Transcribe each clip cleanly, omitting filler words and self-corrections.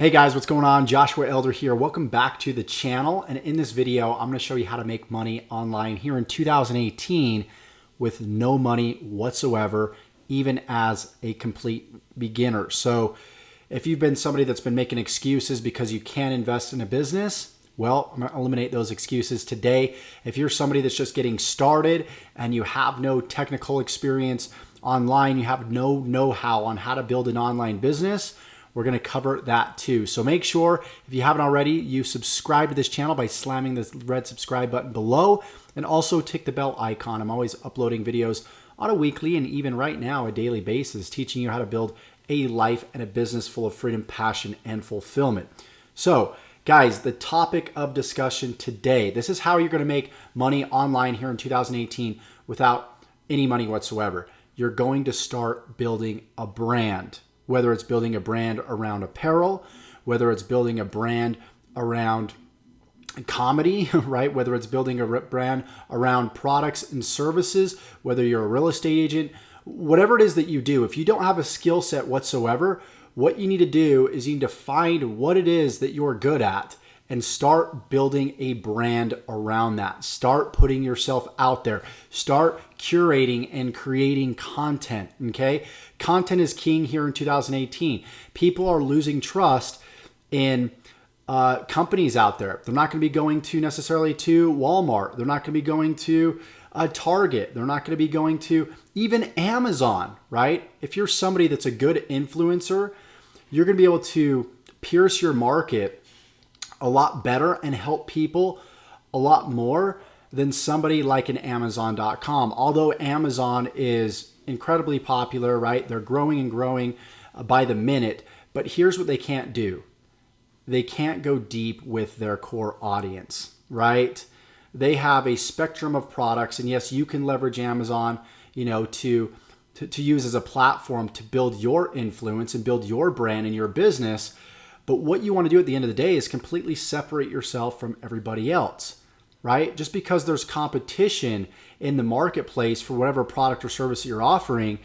Hey guys, what's going on? Joshua Elder here. Welcome back to the channel. And in this video, I'm going to show you how to make money online here in 2018 with no money whatsoever, even as a complete beginner. So if you've been somebody that's been making excuses because you can't invest in a business, well, I'm going to eliminate those excuses today. If you're somebody that's just getting started and you have no technical experience online, you have no know-how on how to build an online business, we're going to cover that too. So make sure, if you haven't already, you subscribe to this channel by slamming the red subscribe button below, and also tick the bell icon. I'm always uploading videos on a weekly and even right now a daily basis, teaching you how to build a life and a business full of freedom, passion, and fulfillment. So guys, the topic of discussion today, this is how you're going to make money online here in 2018 without any money whatsoever. You're going to start building a brand. Whether it's building a brand around apparel, whether it's building a brand around comedy, right? Whether it's building a brand around products and services, whether you're a real estate agent, whatever it is that you do, if you don't have a skill set whatsoever, what you need to do is you need to find what it is that you're good at and start building a brand around that. Start putting yourself out there. Start curating and creating content, okay? Content is king here in 2018. People are losing trust in companies out there. They're not going to be going to necessarily to Walmart. They're not going to be going to Target. They're not going to be going to even Amazon, right? If you're somebody that's a good influencer, you're going to be able to pierce your market a lot better and help people a lot more than somebody like an Amazon.com. Although Amazon is incredibly popular, right? They're growing and growing by the minute, but here's what they can't do. They can't go deep with their core audience, right? They have a spectrum of products, and yes, you can leverage Amazon, to use as a platform to build your influence and build your brand and your business. But what you want to do at the end of the day is completely separate yourself from everybody else, right? Just because there's competition in the marketplace for whatever product or service that you're offering,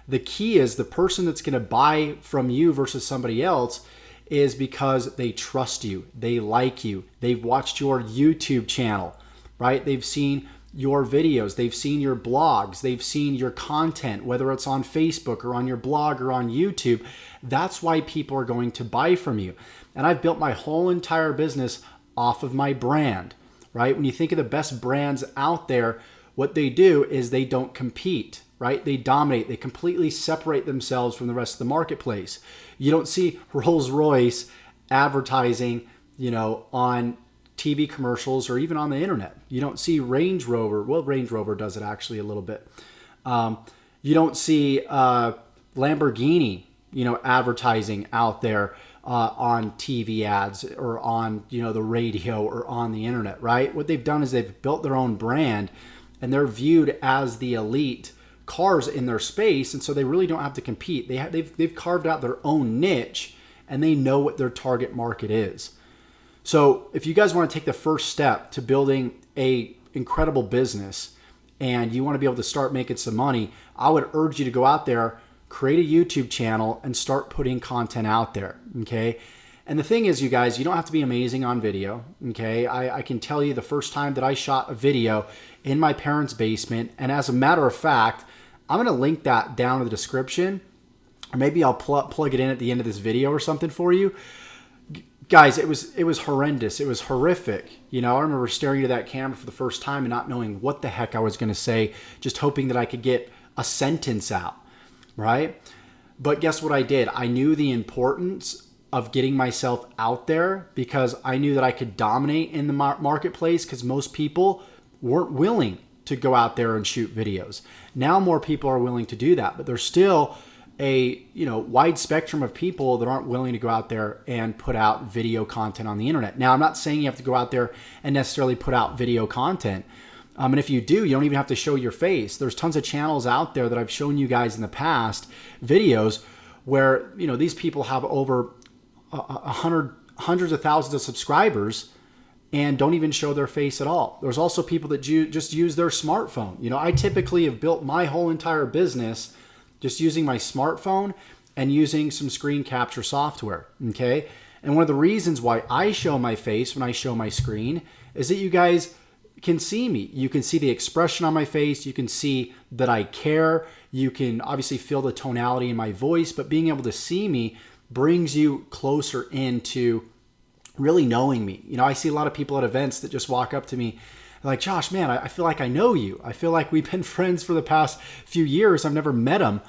the key is the person that's going to buy from you versus somebody else is because they trust you, they like you, they've watched your YouTube channel, right? They've seen your videos, they've seen your blogs, they've seen your content, whether it's on Facebook or on your blog or on YouTube. That's why people are going to buy from you. And I've built my whole entire business off of my brand, right? When you think of the best brands out there, what they do is they don't compete, right? They dominate. They completely separate themselves from the rest of the marketplace. You don't see Rolls-Royce advertising, on TV commercials or even on the internet. You don't see Range Rover. Well, Range Rover does it actually a little bit. You don't see Lamborghini, advertising out there on TV ads or on, the radio or on the internet, right? What they've done is they've built their own brand and they're viewed as the elite cars in their space. And so they really don't have to compete. They've carved out their own niche and they know what their target market is. So if you guys want to take the first step to building a incredible business and you want to be able to start making some money, I would urge you to go out there, create a YouTube channel and start putting content out there, okay? And the thing is, you guys, you don't have to be amazing on video, okay? I can tell you the first time that I shot a video in my parents' basement, and as a matter of fact, I'm going to link that down in the description, or maybe I'll plug it in at the end of this video or something for you. Guys, it was horrendous. It was horrific. I remember staring into that camera for the first time and not knowing what the heck I was going to say, just hoping that I could get a sentence out, right? But guess what I did? I knew the importance of getting myself out there because I knew that I could dominate in the marketplace because most people weren't willing to go out there and shoot videos. Now more people are willing to do that, but there's still a wide spectrum of people that aren't willing to go out there and put out video content on the internet. Now, I'm not saying you have to go out there and necessarily put out video content. And if you do, you don't even have to show your face. There's tons of channels out there that I've shown you guys in the past, videos where these people have over hundreds of thousands of subscribers and don't even show their face at all. There's also people that just use their smartphone. I typically have built my whole entire business just using my smartphone and using some screen capture software, okay? And one of the reasons why I show my face when I show my screen is that you guys can see me. You can see the expression on my face. You can see that I care. You can obviously feel the tonality in my voice, but being able to see me brings you closer into really knowing me. You know, I see a lot of people at events that just walk up to me like, Josh, man, I feel like I know you. I feel like we've been friends for the past few years. I've never met them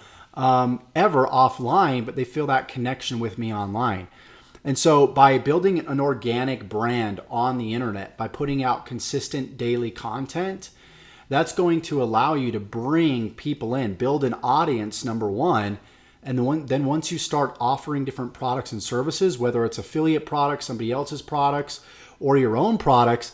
ever offline, but they feel that connection with me online. And so by building an organic brand on the internet, by putting out consistent daily content, that's going to allow you to bring people in, build an audience, number one. And then once you start offering different products and services, whether it's affiliate products, somebody else's products, or your own products,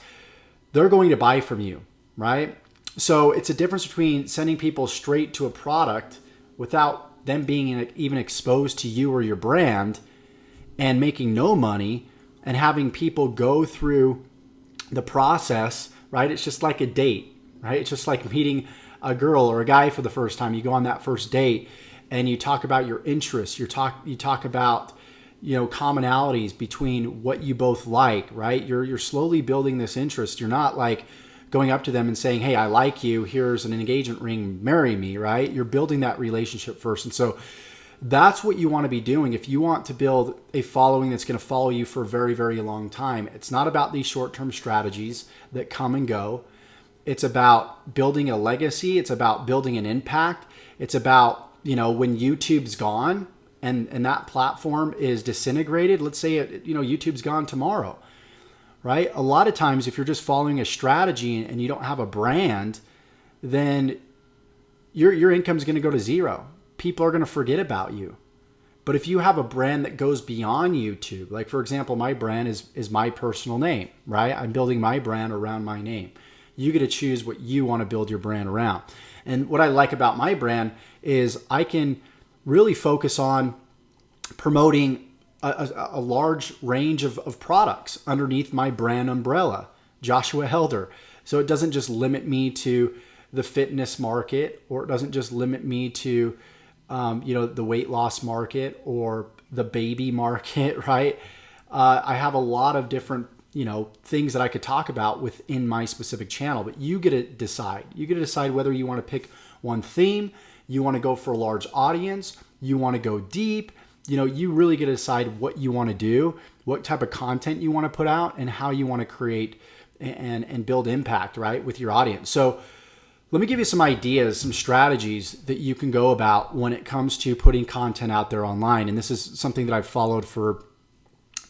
they're going to buy from you, right? So it's a difference between sending people straight to a product without them being even exposed to you or your brand and making no money, and having people go through the process, right? It's just like a date, right? It's just like meeting a girl or a guy for the first time. You go on that first date and you talk about your interests. You talk about, you know, commonalities between what you both like, right? You're slowly building this interest. You're not like going up to them and saying, hey, I like you. Here's an engagement ring. Marry me, right? You're building that relationship first. And so that's what you want to be doing if you want to build a following that's going to follow you for a very, very long time. It's not about these short-term strategies that come and go. It's about building a legacy. It's about building an impact. It's about, you know, when YouTube's gone and that platform is disintegrated, let's say, YouTube's gone tomorrow, right? A lot of times if you're just following a strategy and you don't have a brand, then your income is going to go to zero. People are going to forget about you. But if you have a brand that goes beyond YouTube, like for example, my brand is my personal name, right? I'm building my brand around my name. You get to choose what you want to build your brand around. And what I like about my brand is I can really focus on promoting a large range of products underneath my brand umbrella, Joshua Helder. So it doesn't just limit me to the fitness market, or it doesn't just limit me to the weight loss market or the baby market, right? I have a lot of different, things that I could talk about within my specific channel, but you get to decide. You get to decide whether you want to pick one theme, you want to go for a large audience, you want to go deep. You really get to decide what you want to do, what type of content you want to put out, and how you want to create and build impact, right, with your audience. So let me give you some ideas, some strategies that you can go about when it comes to putting content out there online. And this is something that I've followed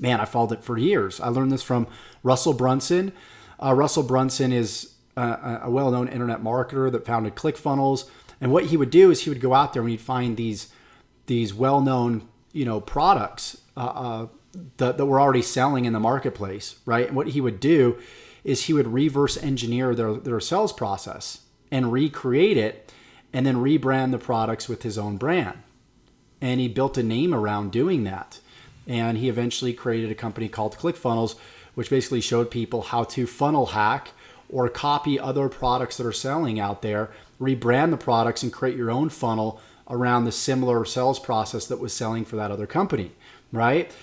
I followed it for years. I learned this from Russell Brunson. Russell Brunson is a well-known internet marketer that founded ClickFunnels. And what he would do is he would go out there and he'd find these well-known, products that were already selling in the marketplace, right? And what he would do is he would reverse engineer their sales process and recreate it, and then rebrand the products with his own brand. And he built a name around doing that. And he eventually created a company called ClickFunnels, which basically showed people how to funnel hack or copy other products that are selling out there, rebrand the products, and create your own funnel around the similar sales process that was selling for that other company, right?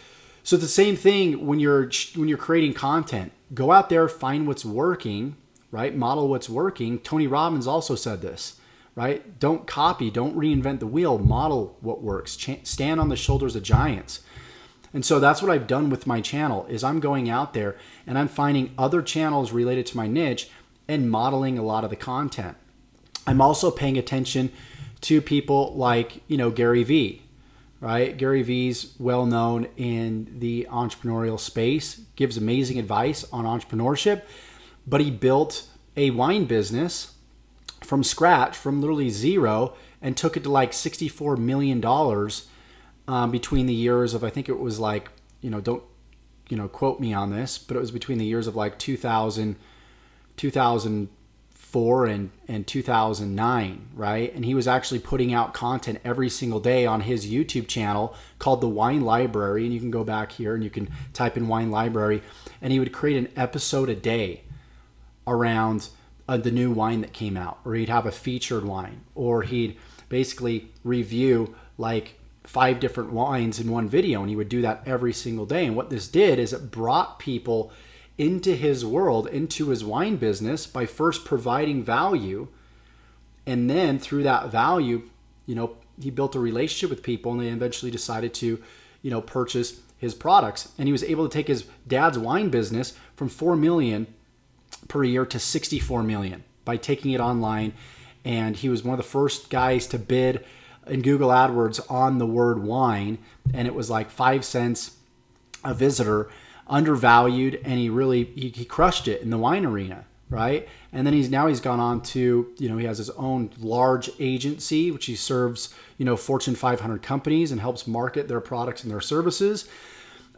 So it's the same thing when you're creating content. Go out there, find what's working, right? Model what's working. Tony Robbins also said this, right? Don't copy, don't reinvent the wheel, model what works. Stand on the shoulders of giants. And so that's what I've done with my channel is I'm going out there and I'm finding other channels related to my niche and modeling a lot of the content. I'm also paying attention to people like, Gary Vee, right? Gary Vee's well known in the entrepreneurial space, gives amazing advice on entrepreneurship, but he built a wine business from scratch, from literally zero, and took it to like $64 million between the years of, I think it was like, don't, quote me on this, but it was between the years of like 2004 and 2009, right? And he was actually putting out content every single day on his YouTube channel called The Wine Library. And you can go back here and you can type in Wine Library, and he would create an episode a day around the new wine that came out, or he'd have a featured wine, or he'd basically review like 5 different wines in one video, and he would do that every single day. And what this did is it brought people into his world, into his wine business, by first providing value. And then through that value, he built a relationship with people, and they eventually decided to, purchase his products. And he was able to take his dad's wine business from 4 million per year to 64 million by taking it online. And he was one of the first guys to bid in Google AdWords on the word wine, and it was like 5 cents a visitor, undervalued, and he crushed it in the wine arena, right? And then he's gone on to, he has his own large agency, which he serves, Fortune 500 companies and helps market their products and their services.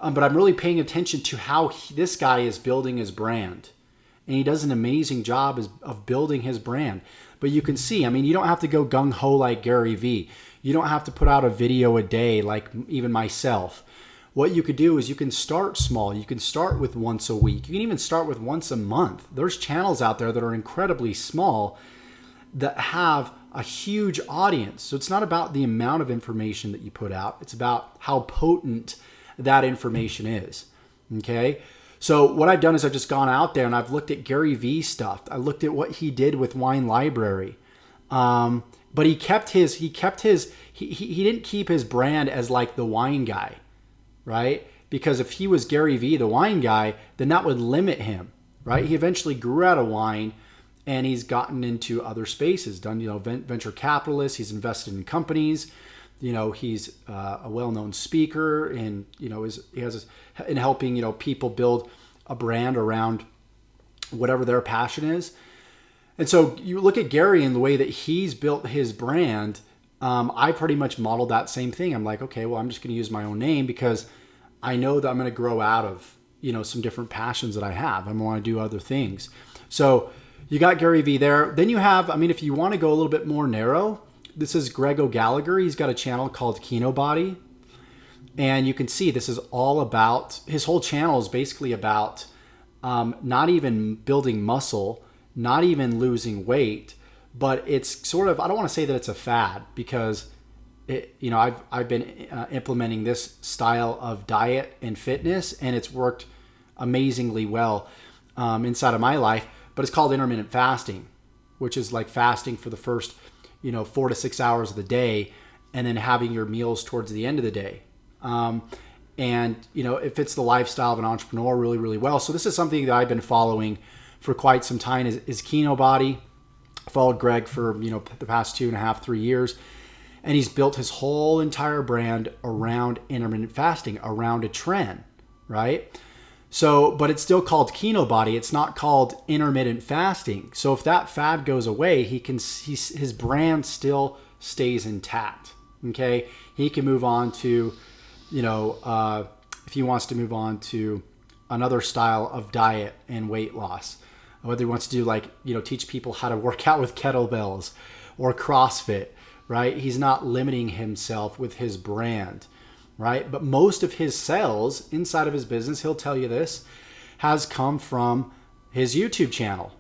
But I'm really paying attention to how this guy is building his brand. And he does an amazing job of building his brand. But you can see, you don't have to go gung-ho like Gary Vee. You don't have to put out a video a day like even myself. What you could do is you can start small. You can start with once a week. You can even start with once a month. There's channels out there that are incredibly small that have a huge audience. So it's not about the amount of information that you put out. It's about how potent that information is. Okay? So what I've done is I've just gone out there and I've looked at Gary Vee stuff. I looked at what he did with Wine Library. But he didn't keep his brand as like the wine guy, right? Because if he was Gary Vee, the wine guy, then that would limit him, right? He eventually grew out of wine, and he's gotten into other spaces, done, venture capitalist. He's invested in companies. He's a well-known speaker, and, in helping, people build a brand around whatever their passion is. And so you look at Gary and the way that he's built his brand. I pretty much modeled that same thing. I'm like, okay, well, I'm just going to use my own name because I know that I'm going to grow out of, some different passions that I have. I want to do other things. So you got Gary Vee there. Then you have, if you want to go a little bit more narrow, this is Greg O'Gallagher. He's got a channel called Kinobody. And you can see this is all about, his whole channel is basically about not even building muscle, not even losing weight, but it's sort of, I don't want to say that it's a fad because I've been implementing this style of diet and fitness, and it's worked amazingly well inside of my life. But it's called intermittent fasting, which is like fasting for the first 4 to 6 hours of the day, and then having your meals towards the end of the day. It fits the lifestyle of an entrepreneur really, really well. So this is something that I've been following for quite some time is Kinobody. Followed Greg for, the past 2.5, 3 years. And he's built his whole entire brand around intermittent fasting, around a trend, right? So, but it's still called Kinobody. It's not called intermittent fasting. So if that fad goes away, his brand still stays intact, okay? He can move on to, if he wants to move on to another style of diet and weight loss, whether he wants to do teach people how to work out with kettlebells or CrossFit, right? He's not limiting himself with his brand, right? But most of his sales inside of his business, he'll tell you this, has come from his YouTube channel.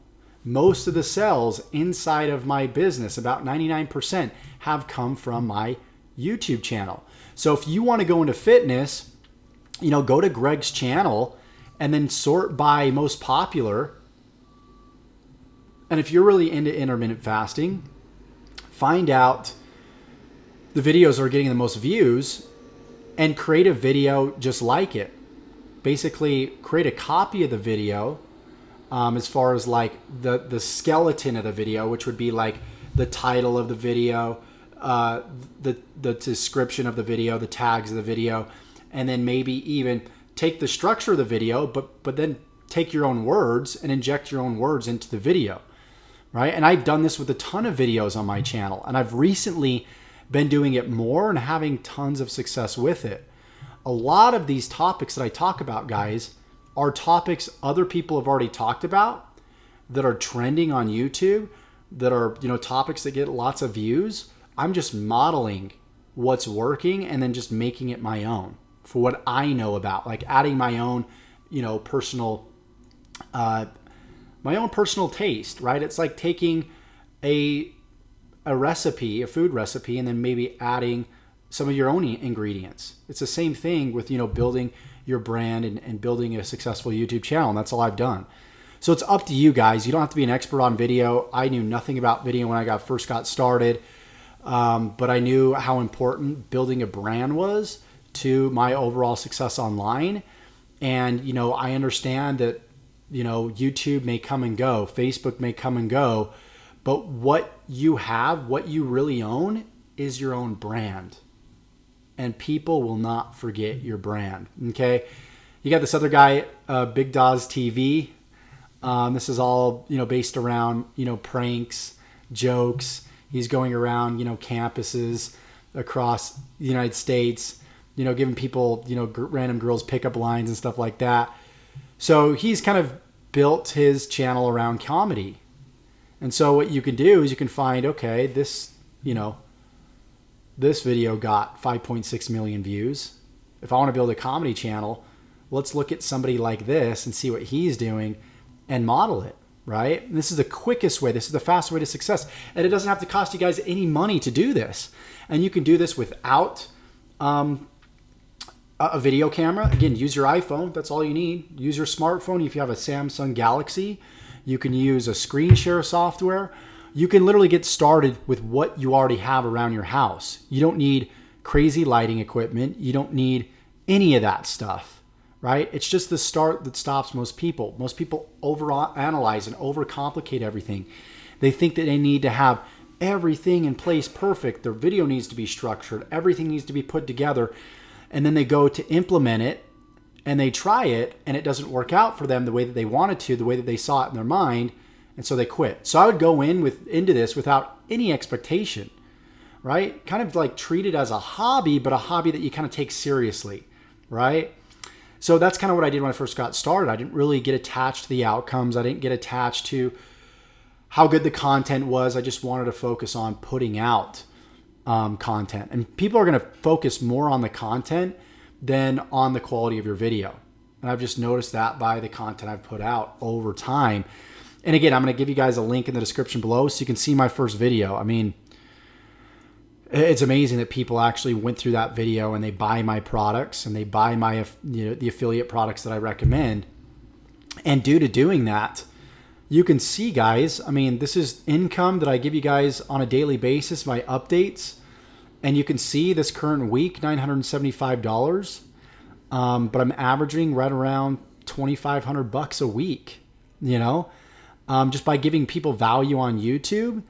Most of the sales inside of my business, about 99%, have come from my YouTube channel. So if you want to go into fitness, go to Greg's channel and then sort by most popular. And if you're really into intermittent fasting, find out the videos that are getting the most views and create a video just like it. Basically, create a copy of the video as far as like the skeleton of the video, which would be like the title of the video, the description of the video, the tags of the video, and then maybe even take the structure of the video, but then take your own words and inject your own words into the video. Right? And I've done this with a ton of videos on my channel, and I've recently been doing it more and having tons of success with it. A lot of these topics that I talk about, guys, are topics other people have already talked about that are trending on YouTube, that are, topics that get lots of views. I'm just modeling what's working and then just making it my own for what I know about, like adding my own, personal taste, right? It's like taking a recipe, a food recipe, and then maybe adding some of your own ingredients. It's the same thing with, building your brand and building a successful YouTube channel. And that's all I've done. So it's up to you guys. You don't have to be an expert on video. I knew nothing about video when I first got started. But I knew how important building a brand was to my overall success online. And, I understand that, YouTube may come and go, Facebook may come and go, but what you have, what you really own is your own brand. And people will not forget your brand. Okay. You got this other guy, Big Dawes TV. This is all, based around, pranks, jokes. He's going around, campuses across the United States, giving people, random girls pickup lines and stuff like that. So he's kind of built his channel around comedy. And so what you can do is you can find, okay, this video got 5.6 million views. If I want to build a comedy channel, let's look at somebody like this and see what he's doing and model it, right? And this is the quickest way. This is the fastest way to success. And it doesn't have to cost you guys any money to do this. And you can do this without a video camera. Again, use your iPhone. That's all you need. Use your smartphone. If you have a Samsung Galaxy, you can use a screen share software. You can literally get started with what you already have around your house. You don't need crazy lighting equipment. You don't need any of that stuff, right? It's just the start that stops most people. Most people overanalyze and overcomplicate everything. They think that they need to have everything in place perfect. Their video needs to be structured. Everything needs to be put together. And then they go to implement it and they try it and it doesn't work out for them the way that they wanted to, the way that they saw it in their mind. And so they quit. So I would go into this without any expectation, right? Kind of like treat it as a hobby, but a hobby that you kind of take seriously, right? So that's kind of what I did when I first got started. I didn't really get attached to the outcomes. I didn't get attached to how good the content was. I just wanted to focus on putting out content. And people are going to focus more on the content than on the quality of your video. And I've just noticed that by the content I've put out over time. And again, I'm going to give you guys a link in the description below so you can see my first video. I mean, it's amazing that people actually went through that video and they buy my products and they buy my, the affiliate products that I recommend. And due to doing that, you can see, guys, I mean, this is income that I give you guys on a daily basis, my updates. And you can see this current week, $975. But I'm averaging right around $2,500 a week, just by giving people value on YouTube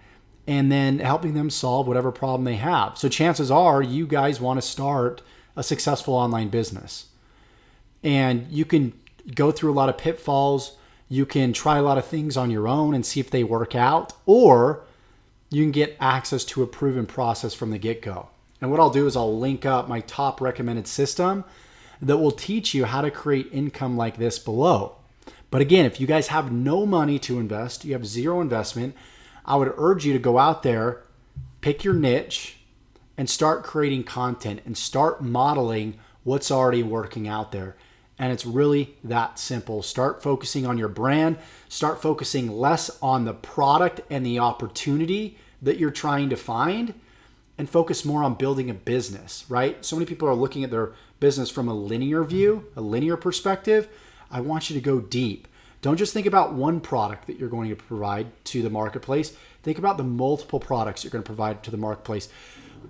and then helping them solve whatever problem they have. So chances are you guys want to start a successful online business. And you can go through a lot of pitfalls. You can try a lot of things on your own and see if they work out, or you can get access to a proven process from the get-go. And what I'll do is I'll link up my top recommended system that will teach you how to create income like this below. But again, if you guys have no money to invest, you have zero investment, I would urge you to go out there, pick your niche, and start creating content and start modeling what's already working out there. And it's really that simple. Start focusing on your brand. Start focusing less on the product and the opportunity that you're trying to find, and focus more on building a business, right? So many people are looking at their business from a linear view, a linear perspective. I want you to go deep. Don't just think about one product that you're going to provide to the marketplace. Think about the multiple products you're going to provide to the marketplace.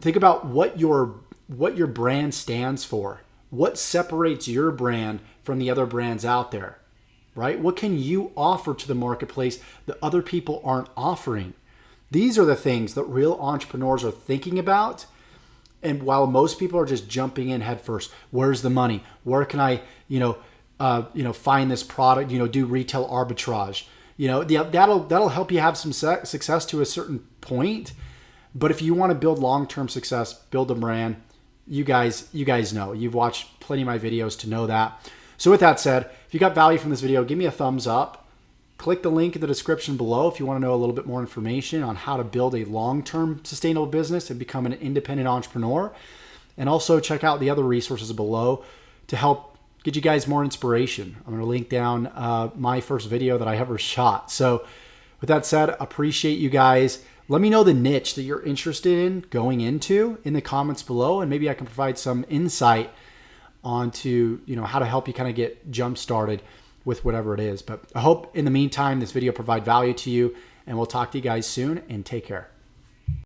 Think about what your brand stands for. What separates your brand from the other brands out there, right? What can you offer to the marketplace that other people aren't offering? These are the things that real entrepreneurs are thinking about. And while most people are just jumping in head first, where's the money? Where can I, find this product? Do retail arbitrage. That'll help you have some success to a certain point. But if you want to build long-term success, build a brand. You guys know. You've watched plenty of my videos to know that. So with that said, if you got value from this video, give me a thumbs up. Click the link in the description below if you want to know a little bit more information on how to build a long-term sustainable business and become an independent entrepreneur. And also check out the other resources below to help get you guys more inspiration. I'm going to link down my first video that I ever shot. So with that said, appreciate you guys. Let me know the niche that you're interested in going into in the comments below, and maybe I can provide some insight onto, how to help you kind of get jump started with whatever it is. But I hope in the meantime, this video provide value to you, and we'll talk to you guys soon, and take care.